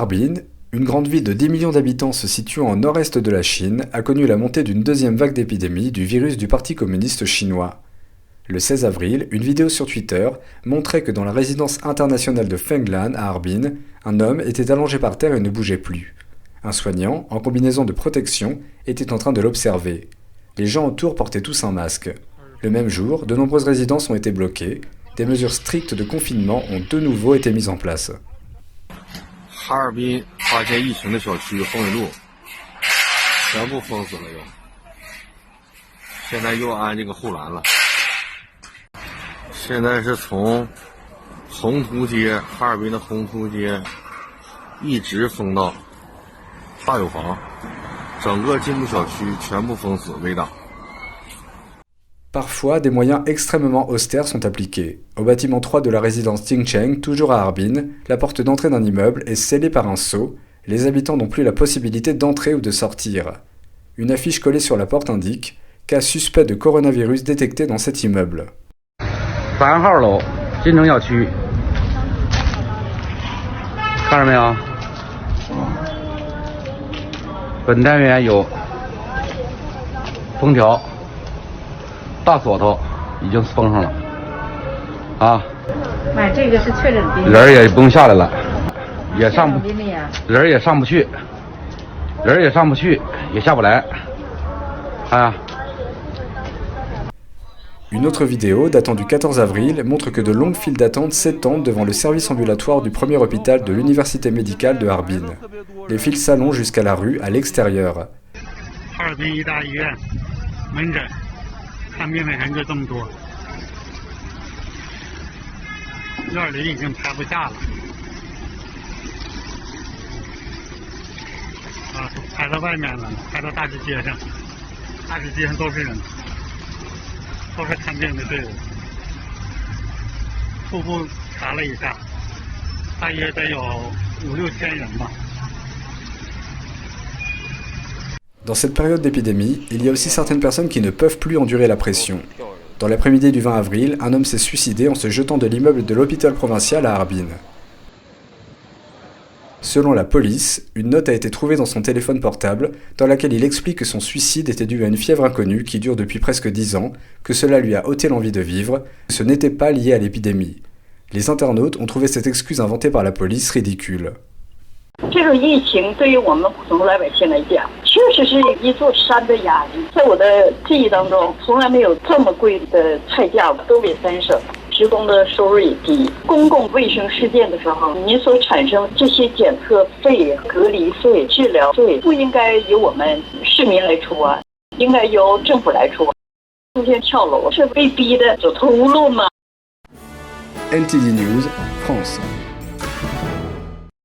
Harbin, une grande ville de 10 millions d'habitants se situant au nord-est de la Chine, a connu la montée d'une deuxième vague d'épidémie du virus du Parti communiste chinois. Le 16 avril, une vidéo sur Twitter montrait que dans la résidence internationale de Fenglan à Harbin, un homme était allongé par terre et ne bougeait plus. Un soignant, en combinaison de protection, était en train de l'observer. Les gens autour portaient tous un masque. Le même jour, de nombreuses résidences ont été bloquées. Des mesures strictes de confinement ont de nouveau été mises en place. 哈尔滨发现疫情的小区风雨路全部封死了又，现在又安这个护栏了。现在是从宏图街，哈尔滨的宏图街一直封到大有房，整个进步小区全部封死围挡。 Parfois, des moyens extrêmement austères sont appliqués. Au bâtiment 3 de la résidence Jingcheng, toujours à Harbin, la porte d'entrée d'un immeuble est scellée par un sceau. Les habitants n'ont plus la possibilité d'entrer ou de sortir. Une affiche collée sur la porte indique « Cas suspect de coronavirus détecté dans cet immeuble ». 3号楼，金城小区，看着没有？本单元有封条。 大锁头已经封上了，啊！买这个是确诊病例，人也不用下来了，也上不，人也上不去，也下不来，啊！ Une autre vidéo datant du 14 avril montre que de longues files d'attente s'étendent devant le service ambulatoire du premier hôpital de l'université médicale de Harbin. Les files s'allongent jusqu'à la rue à l'extérieur. 看病的人就这么多，院里已经排不下了，排到外面了，排到大直街上，大直街上都是人，都是看病的队伍。初步查了一下，大约得有5、6千人吧。 Dans cette période d'épidémie, il y a aussi certaines personnes qui ne peuvent plus endurer la pression. Dans l'après-midi du 20 avril, un homme s'est suicidé en se jetant de l'immeuble de l'hôpital provincial à Harbin. Selon la police, une note a été trouvée dans son téléphone portable dans laquelle il explique que son suicide était dû à une fièvre inconnue qui dure depuis presque 10 ans, que cela lui a ôté l'envie de vivre, que ce n'était pas lié à l'épidémie. Les internautes ont trouvé cette excuse inventée par la police ridicule. 这种疫情对于我们普通老百姓来讲，确实是一座山的压力。在我的记忆当中，从来没有这么贵的菜价。东北3省职工的收入也低，公共卫生事件的时候，您所产生这些检测费、隔离费、治疗费，不应该由我们市民来出啊，应该由政府来出。出现跳楼是被逼的走投无路吗？ NTD News, France.